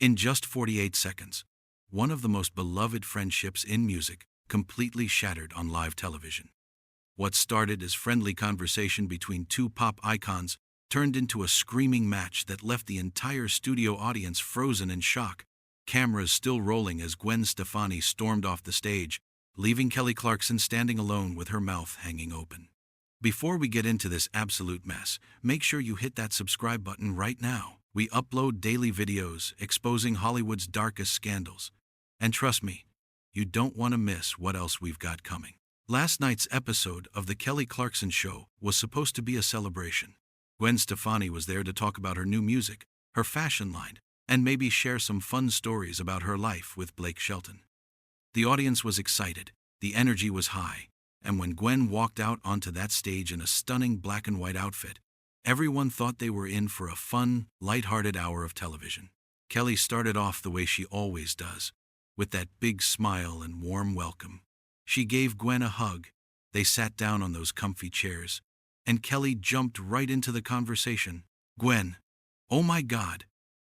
In just 48 seconds, one of the most beloved friendships in music completely shattered on live television. What started as friendly conversation between two pop icons turned into a screaming match that left the entire studio audience frozen in shock, cameras still rolling as Gwen Stefani stormed off the stage, leaving Kelly Clarkson standing alone with her mouth hanging open. Before we get into this absolute mess, make sure you hit that subscribe button right now. We upload daily videos exposing Hollywood's darkest scandals. And trust me, you don't want to miss what else we've got coming. Last night's episode of The Kelly Clarkson Show was supposed to be a celebration. Gwen Stefani was there to talk about her new music, her fashion line, and maybe share some fun stories about her life with Blake Shelton. The audience was excited, the energy was high, and when Gwen walked out onto that stage in a stunning black and white outfit, everyone thought they were in for a fun, lighthearted hour of television. Kelly started off the way she always does, with that big smile and warm welcome. She gave Gwen a hug, they sat down on those comfy chairs, and Kelly jumped right into the conversation. "Gwen, oh my God,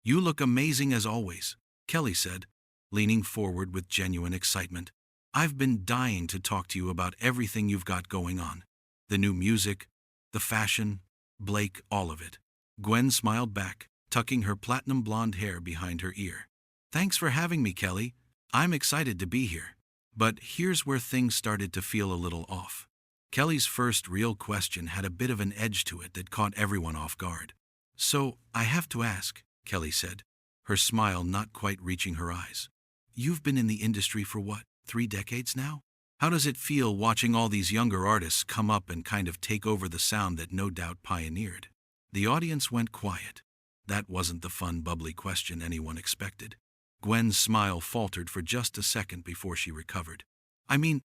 you look amazing as always," Kelly said, leaning forward with genuine excitement. "I've been dying to talk to you about everything you've got going on. The new music, the fashion, Blake, all of it." Gwen smiled back, tucking her platinum blonde hair behind her ear. "Thanks for having me, Kelly. I'm excited to be here." But here's where things started to feel a little off. Kelly's first real question had a bit of an edge to it that caught everyone off guard. "So, I have to ask," Kelly said, her smile not quite reaching her eyes. "You've been in the industry for what, 3 decades now? How does it feel watching all these younger artists come up and kind of take over the sound that no doubt pioneered?" The audience went quiet. That wasn't the fun, bubbly question anyone expected. Gwen's smile faltered for just a second before she recovered. "I mean,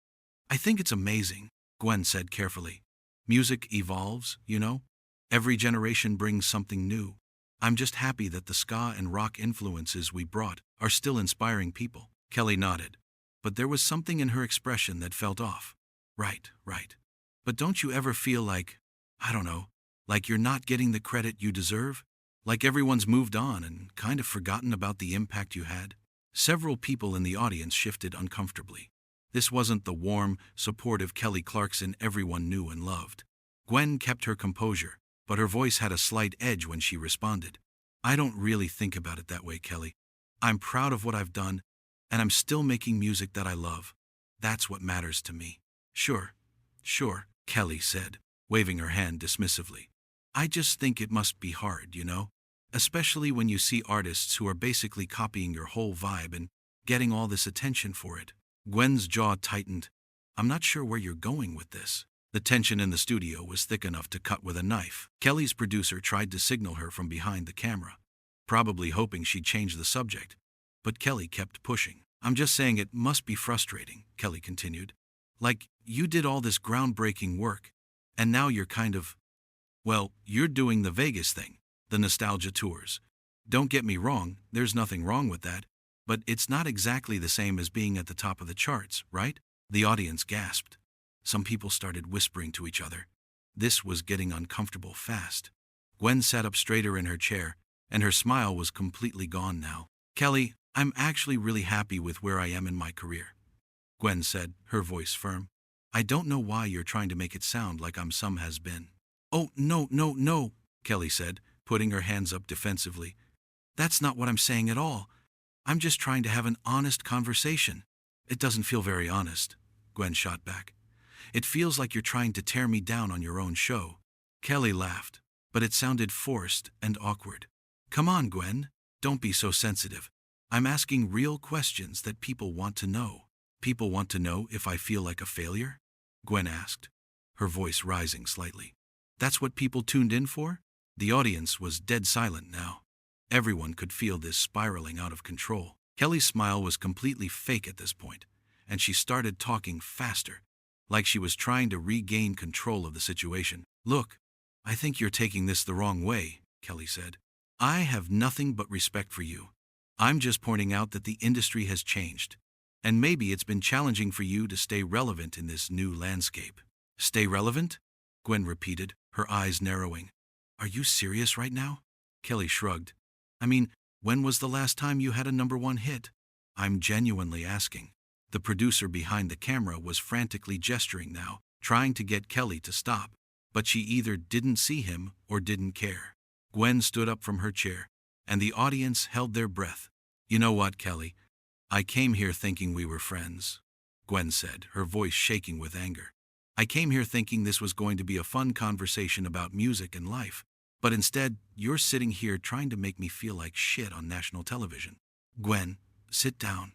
I think it's amazing," Gwen said carefully. "Music evolves, you know? Every generation brings something new. I'm just happy that the ska and rock influences we brought are still inspiring people." Kelly nodded, but there was something in her expression that felt off. Right. But don't you ever feel like, I don't know, like you're not getting the credit you deserve? Like everyone's moved on and kind of forgotten about the impact you had?" Several people in the audience shifted uncomfortably. This wasn't the warm, supportive Kelly Clarkson everyone knew and loved. Gwen kept her composure, but her voice had a slight edge when she responded. "I don't really think about it that way, Kelly. I'm proud of what I've done, and I'm still making music that I love. That's what matters to me." Sure, Kelly said, waving her hand dismissively. "I just think it must be hard, you know? Especially when you see artists who are basically copying your whole vibe and getting all this attention for it." Gwen's jaw tightened. "I'm not sure where you're going with this." The tension in the studio was thick enough to cut with a knife. Kelly's producer tried to signal her from behind the camera, probably hoping she'd change the subject, but Kelly kept pushing. "I'm just saying it must be frustrating," Kelly continued. "Like, you did all this groundbreaking work, and now you're kind of, well, you're doing the Vegas thing, the nostalgia tours. Don't get me wrong, there's nothing wrong with that, but it's not exactly the same as being at the top of the charts, right?" The audience gasped. Some people started whispering to each other. This was getting uncomfortable fast. Gwen sat up straighter in her chair, and her smile was completely gone now. "Kelly, I'm actually really happy with where I am in my career," Gwen said, her voice firm. "I don't know why you're trying to make it sound like I'm some has-been." "Oh, no," Kelly said, putting her hands up defensively. "That's not what I'm saying at all. I'm just trying to have an honest conversation." "It doesn't feel very honest," Gwen shot back. "It feels like you're trying to tear me down on your own show." Kelly laughed, but it sounded forced and awkward. "Come on, Gwen, don't be so sensitive. I'm asking real questions that people want to know." "People want to know if I feel like a failure?" Gwen asked, her voice rising slightly. "That's what people tuned in for?" The audience was dead silent now. Everyone could feel this spiraling out of control. Kelly's smile was completely fake at this point, and she started talking faster, like she was trying to regain control of the situation. "Look, I think you're taking this the wrong way," Kelly said. "I have nothing but respect for you. I'm just pointing out that the industry has changed, and maybe it's been challenging for you to stay relevant in this new landscape." "Stay relevant?" Gwen repeated, her eyes narrowing. "Are you serious right now?" Kelly shrugged. "I mean, When was the last time you had a #1 hit? I'm genuinely asking. The producer behind the camera was frantically gesturing now, trying to get Kelly to stop, but she either didn't see him or didn't care. Gwen stood up from her chair, and the audience held their breath. You know what, Kelly? I came here thinking we were friends, Gwen said, her voice shaking with anger. I came here thinking this was going to be a fun conversation about music and life, but instead, you're sitting here trying to make me feel like shit on national television. Gwen, sit down,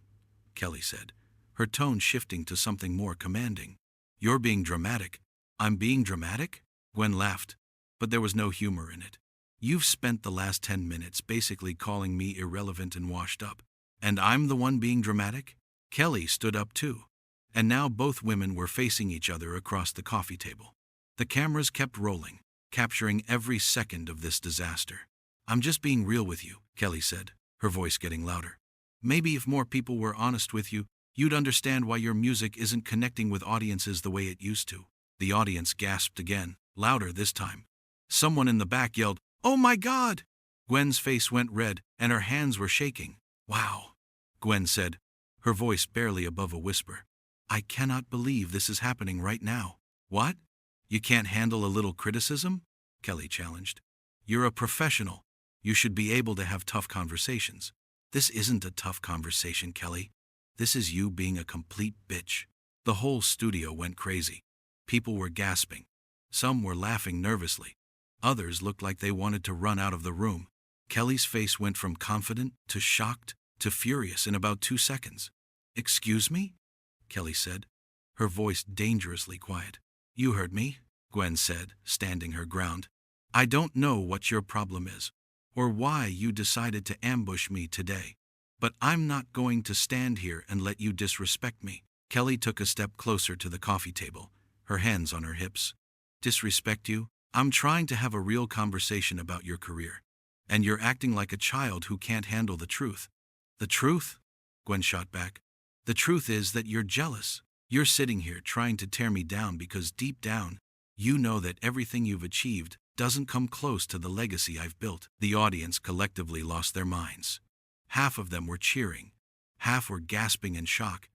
Kelly said, her tone shifting to something more commanding. You're being dramatic. I'm being dramatic? Gwen laughed, but there was no humor in it. You've spent the last 10 minutes basically calling me irrelevant and washed up. And I'm the one being dramatic? Kelly stood up too. And now both women were facing each other across the coffee table. The cameras kept rolling, capturing every second of this disaster. I'm just being real with you, Kelly said, her voice getting louder. Maybe if more people were honest with you, you'd understand why your music isn't connecting with audiences the way it used to. The audience gasped again, louder this time. Someone in the back yelled, "Oh my God!" Gwen's face went red, and her hands were shaking. Wow, Gwen said, her voice barely above a whisper. I cannot believe this is happening right now. What? You can't handle a little criticism? Kelly challenged. You're a professional. You should be able to have tough conversations. This isn't a tough conversation, Kelly. This is you being a complete bitch. The whole studio went crazy. People were gasping. Some were laughing nervously. Others looked like they wanted to run out of the room. Kelly's face went from confident to shocked to furious in about 2 seconds. Excuse me? Kelly said, her voice dangerously quiet. You heard me, Gwen said, standing her ground. I don't know what your problem is, or why you decided to ambush me today, but I'm not going to stand here and let you disrespect me. Kelly took a step closer to the coffee table, her hands on her hips. Disrespect you? I'm trying to have a real conversation about your career, and you're acting like a child who can't handle the truth. The truth? Gwen shot back. The truth is that you're jealous. You're sitting here trying to tear me down because deep down, you know that everything you've achieved doesn't come close to the legacy I've built. The audience collectively lost their minds. Half of them were cheering, half were gasping in shock,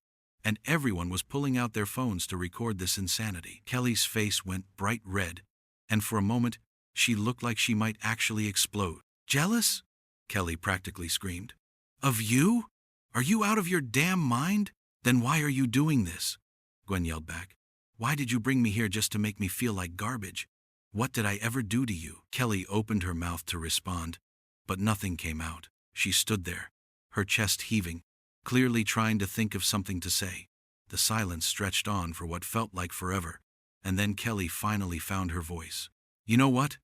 and everyone was pulling out their phones to record this insanity. Kelly's face went bright red, and for a moment, she looked like she might actually explode. Jealous? Kelly practically screamed. Of you? Are you out of your damn mind? Then why are you doing this? Gwen yelled back. Why did you bring me here just to make me feel like garbage? What did I ever do to you? Kelly opened her mouth to respond, but nothing came out. She stood there, her chest heaving, clearly trying to think of something to say. The silence stretched on for what felt like forever, and then Kelly finally found her voice. You know what?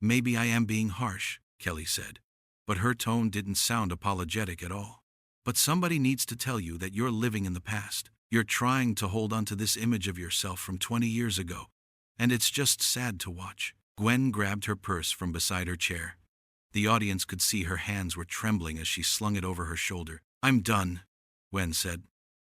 Maybe I am being harsh, Kelly said, but her tone didn't sound apologetic at all. But somebody needs to tell you that you're living in the past. You're trying to hold on to this image of yourself from 20 years ago, and it's just sad to watch. Gwen grabbed her purse from beside her chair. The audience could see her hands were trembling as she slung it over her shoulder. I'm done, Gwen said,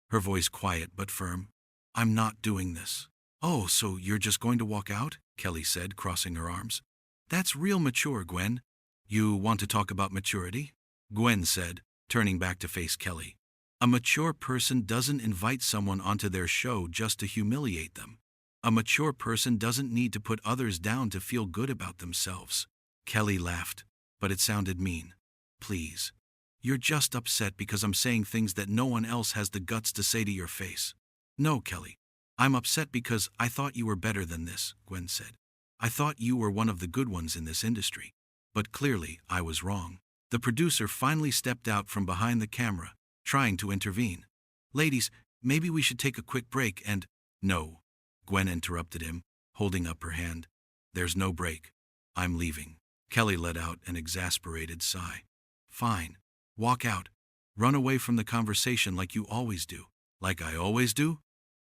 her voice quiet but firm. I'm not doing this. Oh, so you're just going to walk out? Kelly said, crossing her arms. That's real mature, Gwen. You want to talk about maturity? Gwen said, turning back to face Kelly. A mature person doesn't invite someone onto their show just to humiliate them. A mature person doesn't need to put others down to feel good about themselves. Kelly laughed, but it sounded mean. Please. You're just upset because I'm saying things that no one else has the guts to say to your face. No, Kelly. I'm upset because I thought you were better than this, Gwen said. I thought you were one of the good ones in this industry. But clearly, I was wrong. The producer finally stepped out from behind the camera, trying to intervene. Ladies, maybe we should take a quick break and… No, Gwen interrupted him, holding up her hand. There's no break. I'm leaving. Kelly let out an exasperated sigh. Fine. Walk out. Run away from the conversation like you always do. Like I always do?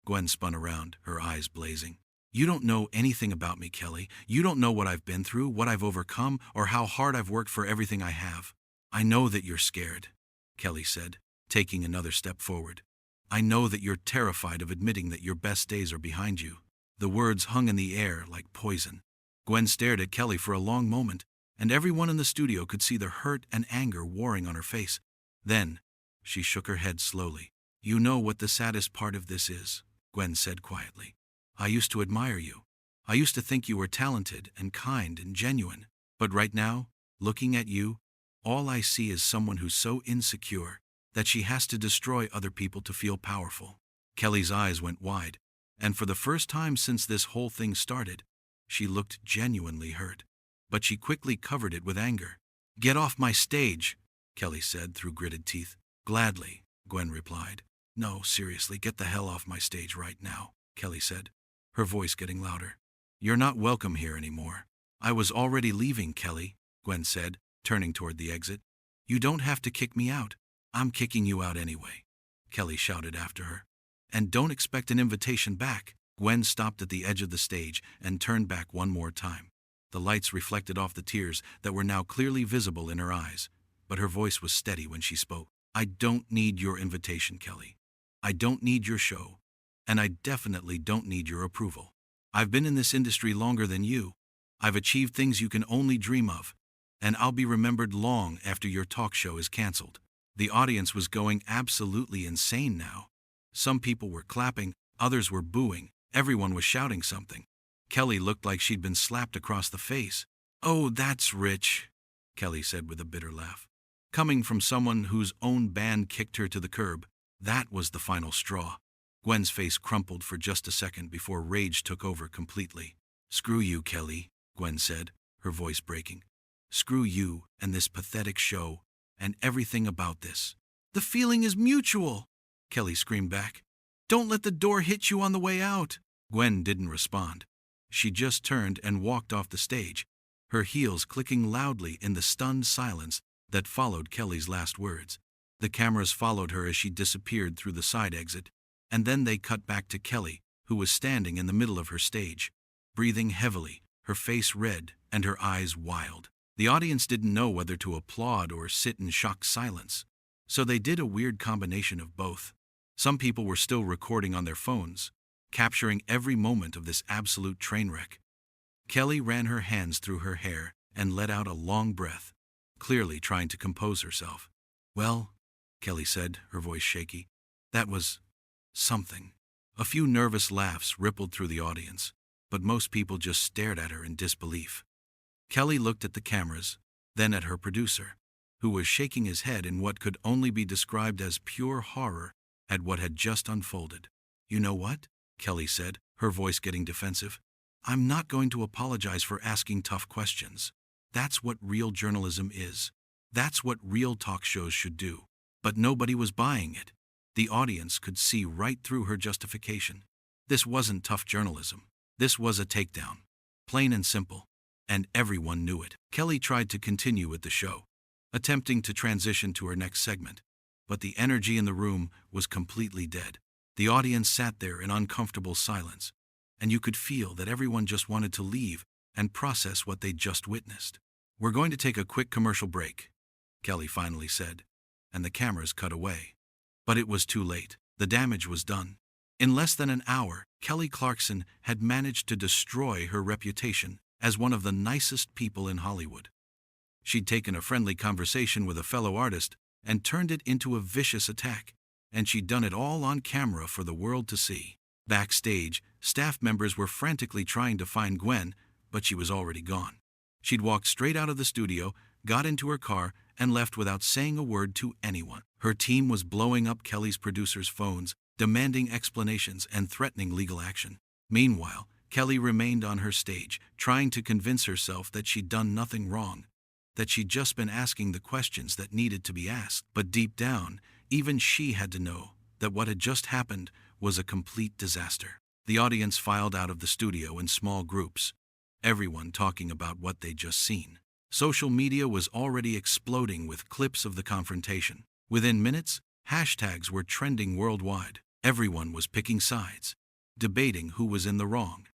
Gwen spun around, her eyes blazing. You don't know anything about me, Kelly. You don't know what I've been through, what I've overcome, or how hard I've worked for everything I have. I know that you're scared, Kelly said, taking another step forward. I know that you're terrified of admitting that your best days are behind you. The words hung in the air like poison. Gwen stared at Kelly for a long moment, and everyone in the studio could see the hurt and anger warring on her face. Then, she shook her head slowly. "You know what the saddest part of this is," Gwen said quietly. "I used to admire you. I used to think you were talented and kind and genuine. But right now, looking at you, all I see is someone who's so insecure that she has to destroy other people to feel powerful." Kelly's eyes went wide, and for the first time since this whole thing started, she looked genuinely hurt. But she quickly covered it with anger. "Get off my stage," Kelly said through gritted teeth. "Gladly," Gwen replied. "No, seriously, get the hell off my stage right now," Kelly said, her voice getting louder. "You're not welcome here anymore." "I was already leaving, Kelly," Gwen said, turning toward the exit. "You don't have to kick me out. I'm kicking you out anyway," Kelly shouted after her. "And don't expect an invitation back." Gwen stopped at the edge of the stage and turned back one more time. The lights reflected off the tears that were now clearly visible in her eyes, but her voice was steady when she spoke. "I don't need your invitation, Kelly. I don't need your show, and I definitely don't need your approval. I've been in this industry longer than you. I've achieved things you can only dream of, and I'll be remembered long after your talk show is canceled." The audience was going absolutely insane now. Some people were clapping, others were booing, everyone was shouting something. Kelly looked like she'd been slapped across the face. "Oh, that's rich," Kelly said with a bitter laugh. Coming from someone whose own band kicked her to the curb, that was the final straw. Gwen's face crumpled for just a second before rage took over completely. "Screw you, Kelly," Gwen said, her voice breaking. "Screw you and this pathetic show and everything about this." "The feeling is mutual," Kelly screamed back. "Don't let the door hit you on the way out." Gwen didn't respond. She just turned and walked off the stage, her heels clicking loudly in the stunned silence that followed Kelly's last words. The cameras followed her as she disappeared through the side exit, and then they cut back to Kelly, who was standing in the middle of her stage, breathing heavily, her face red and her eyes wild. The audience didn't know whether to applaud or sit in shocked silence, so they did a weird combination of both. Some people were still recording on their phones, capturing every moment of this absolute train wreck. Kelly ran her hands through her hair and let out a long breath, clearly trying to compose herself. "Well," Kelly said, her voice shaky, "that was something." A few nervous laughs rippled through the audience, but most people just stared at her in disbelief. Kelly looked at the cameras, then at her producer, who was shaking his head in what could only be described as pure horror at what had just unfolded. "You know what?" Kelly said, her voice getting defensive. "I'm not going to apologize for asking tough questions. That's what real journalism is. That's what real talk shows should do." But nobody was buying it. The audience could see right through her justification. This wasn't tough journalism. This was a takedown. Plain and simple. And everyone knew it. Kelly tried to continue with the show, attempting to transition to her next segment, but the energy in the room was completely dead. The audience sat there in uncomfortable silence, and you could feel that everyone just wanted to leave and process what they'd just witnessed. "We're going to take a quick commercial break," Kelly finally said, and the cameras cut away. But it was too late. The damage was done. In less than an hour, Kelly Clarkson had managed to destroy her reputation as one of the nicest people in Hollywood. She'd taken a friendly conversation with a fellow artist and turned it into a vicious attack, and she'd done it all on camera for the world to see. Backstage, staff members were frantically trying to find Gwen, but she was already gone. She'd walked straight out of the studio, got into her car, and left without saying a word to anyone. Her team was blowing up Kelly's producers' phones, demanding explanations and threatening legal action. Meanwhile, Kelly remained on her stage, trying to convince herself that she'd done nothing wrong, that she'd just been asking the questions that needed to be asked. But deep down, even she had to know that what had just happened was a complete disaster. The audience filed out of the studio in small groups, everyone talking about what they'd just seen. Social media was already exploding with clips of the confrontation. Within minutes, hashtags were trending worldwide. Everyone was picking sides, debating who was in the wrong,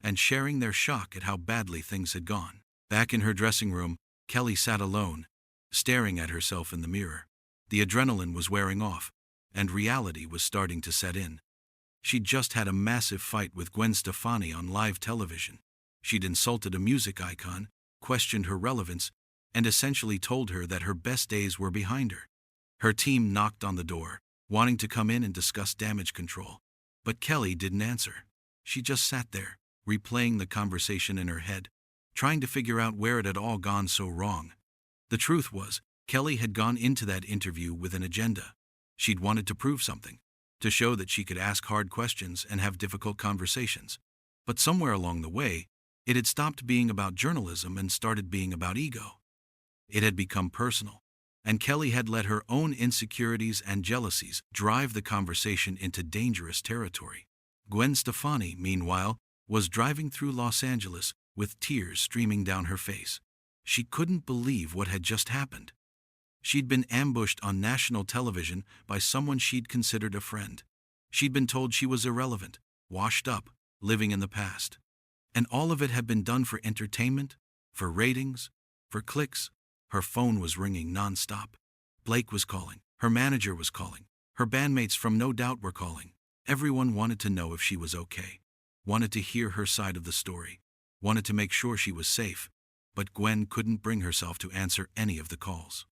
and sharing their shock at how badly things had gone. Back in her dressing room, Kelly sat alone, staring at herself in the mirror. The adrenaline was wearing off, and reality was starting to set in. She'd just had a massive fight with Gwen Stefani on live television. She'd insulted a music icon, questioned her relevance, and essentially told her that her best days were behind her. Her team knocked on the door, wanting to come in and discuss damage control. But Kelly didn't answer. She just sat there, replaying the conversation in her head, trying to figure out where it had all gone so wrong. The truth was, Kelly had gone into that interview with an agenda. She'd wanted to prove something, to show that she could ask hard questions and have difficult conversations. But somewhere along the way, it had stopped being about journalism and started being about ego. It had become personal, and Kelly had let her own insecurities and jealousies drive the conversation into dangerous territory. Gwen Stefani, meanwhile, was driving through Los Angeles with tears streaming down her face. She couldn't believe what had just happened. She'd been ambushed on national television by someone she'd considered a friend. She'd been told she was irrelevant, washed up, living in the past. And all of it had been done for entertainment, for ratings, for clicks. Her phone was ringing nonstop. Blake was calling. Her manager was calling. Her bandmates from No Doubt were calling. Everyone wanted to know if she was okay. Wanted to hear her side of the story. Wanted to make sure she was safe. But Gwen couldn't bring herself to answer any of the calls.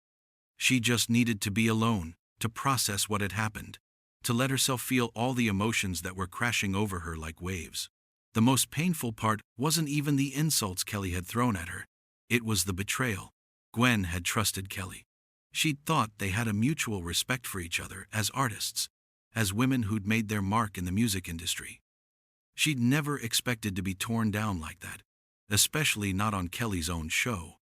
She just needed to be alone, to process what had happened, to let herself feel all the emotions that were crashing over her like waves. The most painful part wasn't even the insults Kelly had thrown at her. It was the betrayal. Gwen had trusted Kelly. She'd thought they had a mutual respect for each other as artists, as women who'd made their mark in the music industry. She'd never expected to be torn down like that, especially not on Kelly's own show.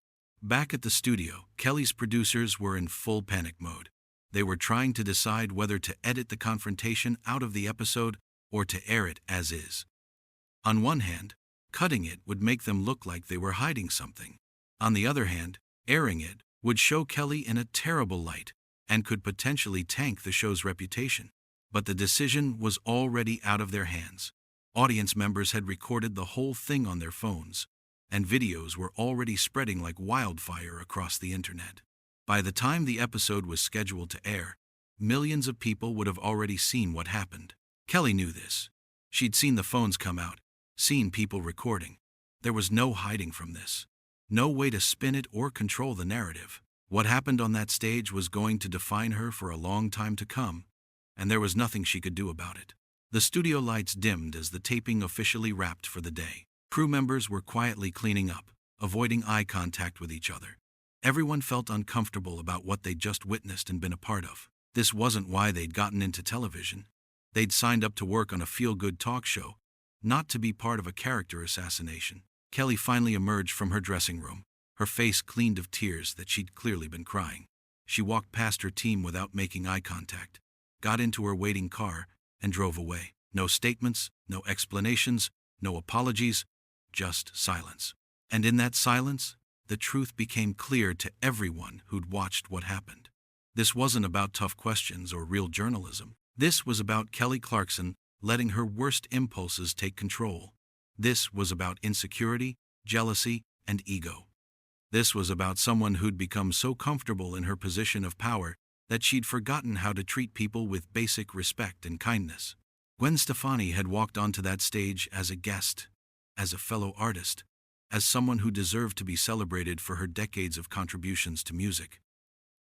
Back at the studio, Kelly's producers were in full panic mode. They were trying to decide whether to edit the confrontation out of the episode or to air it as is. On one hand, cutting it would make them look like they were hiding something. On the other hand, airing it would show Kelly in a terrible light and could potentially tank the show's reputation. But the decision was already out of their hands. Audience members had recorded the whole thing on their phones, and videos were already spreading like wildfire across the internet. By the time the episode was scheduled to air, millions of people would have already seen what happened. Kelly knew this. She'd seen the phones come out, seen people recording. There was no hiding from this. No way to spin it or control the narrative. What happened on that stage was going to define her for a long time to come, and there was nothing she could do about it. The studio lights dimmed as the taping officially wrapped for the day. Crew members were quietly cleaning up, avoiding eye contact with each other. Everyone felt uncomfortable about what they'd just witnessed and been a part of. This wasn't why they'd gotten into television. They'd signed up to work on a feel-good talk show, not to be part of a character assassination. Kelly finally emerged from her dressing room, her face cleaned of tears that she'd clearly been crying. She walked past her team without making eye contact, got into her waiting car, and drove away. No statements, no explanations, no apologies, just silence. And in that silence, the truth became clear to everyone who'd watched what happened. This wasn't about tough questions or real journalism. This was about Kelly Clarkson letting her worst impulses take control. This was about insecurity, jealousy, and ego. This was about someone who'd become so comfortable in her position of power that she'd forgotten how to treat people with basic respect and kindness. Gwen Stefani had walked onto that stage as a guest, as a fellow artist, as someone who deserved to be celebrated for her decades of contributions to music.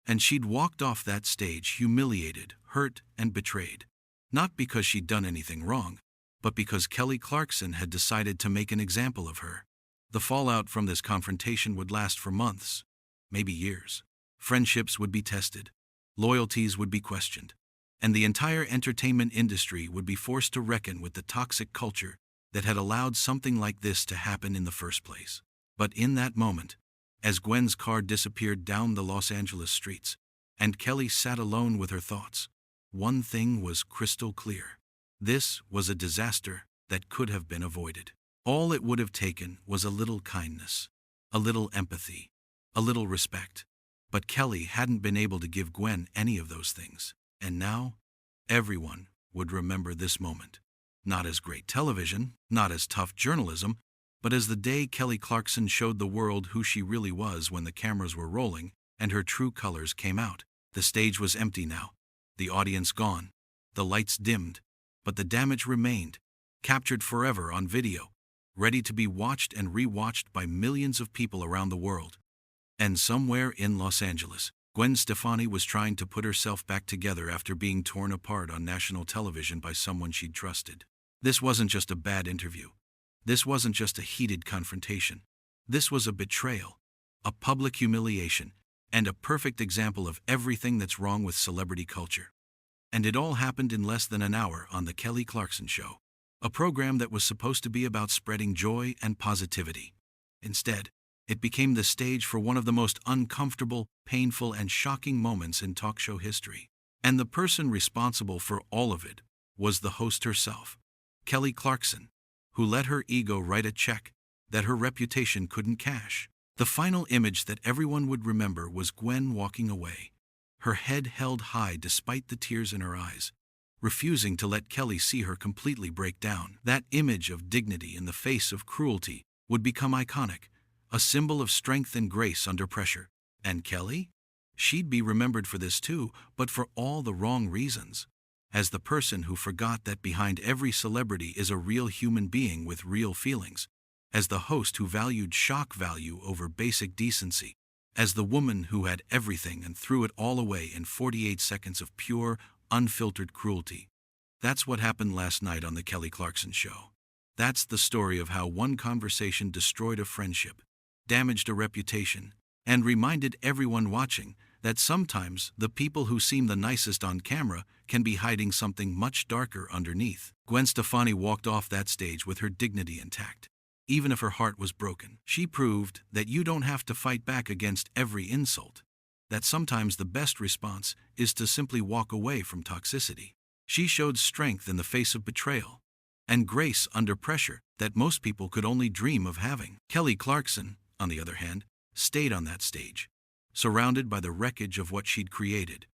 And she'd walked off that stage humiliated, hurt, and betrayed. Not because she'd done anything wrong, but because Kelly Clarkson had decided to make an example of her. The fallout from this confrontation would last for months, maybe years. Friendships would be tested, loyalties would be questioned, and the entire entertainment industry would be forced to reckon with the toxic culture that had allowed something like this to happen in the first place. But in that moment, as Gwen's car disappeared down the Los Angeles streets, and Kelly sat alone with her thoughts, one thing was crystal clear. This was a disaster that could have been avoided. All it would have taken was a little kindness, a little empathy, a little respect. But Kelly hadn't been able to give Gwen any of those things. And now, everyone would remember this moment. Not as great television, not as tough journalism, but as the day Kelly Clarkson showed the world who she really was when the cameras were rolling and her true colors came out. The stage was empty now, the audience gone, the lights dimmed, but the damage remained, captured forever on video, ready to be watched and re-watched by millions of people around the world. And somewhere in Los Angeles, Gwen Stefani was trying to put herself back together after being torn apart on national television by someone she'd trusted. This wasn't just a bad interview. This wasn't just a heated confrontation. This was a betrayal, a public humiliation, and a perfect example of everything that's wrong with celebrity culture. And it all happened in less than an hour on the Kelly Clarkson Show, a program that was supposed to be about spreading joy and positivity. Instead, it became the stage for one of the most uncomfortable, painful, and shocking moments in talk show history. And the person responsible for all of it was the host herself, Kelly Clarkson, who let her ego write a check that her reputation couldn't cash. The final image that everyone would remember was Gwen walking away, her head held high despite the tears in her eyes, refusing to let Kelly see her completely break down. That image of dignity in the face of cruelty would become iconic, a symbol of strength and grace under pressure. And Kelly? She'd be remembered for this too, but for all the wrong reasons. As the person who forgot that behind every celebrity is a real human being with real feelings. As the host who valued shock value over basic decency. As the woman who had everything and threw it all away in 48 seconds of pure, unfiltered cruelty. That's what happened last night on the Kelly Clarkson Show. That's the story of how one conversation destroyed a friendship, damaged a reputation, and reminded everyone watching that sometimes the people who seem the nicest on camera can be hiding something much darker underneath. Gwen Stefani walked off that stage with her dignity intact. Even if her heart was broken, she proved that you don't have to fight back against every insult. That sometimes the best response is to simply walk away from toxicity. She showed strength in the face of betrayal, and grace under pressure that most people could only dream of having. Kelly Clarkson, on the other hand, stayed on that stage, surrounded by the wreckage of what she'd created,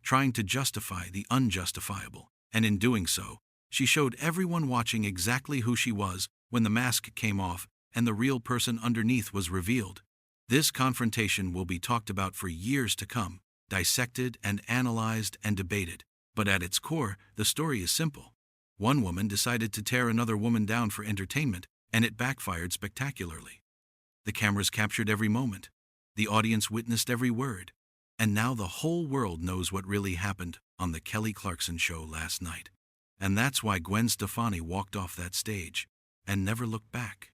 trying to justify the unjustifiable. And in doing so, she showed everyone watching exactly who she was when the mask came off and the real person underneath was revealed. This confrontation will be talked about for years to come, dissected and analyzed and debated. But at its core, the story is simple. One woman decided to tear another woman down for entertainment, and it backfired spectacularly. The cameras captured every moment. The audience witnessed every word. And now the whole world knows what really happened on the Kelly Clarkson Show last night. And that's why Gwen Stefani walked off that stage and never looked back.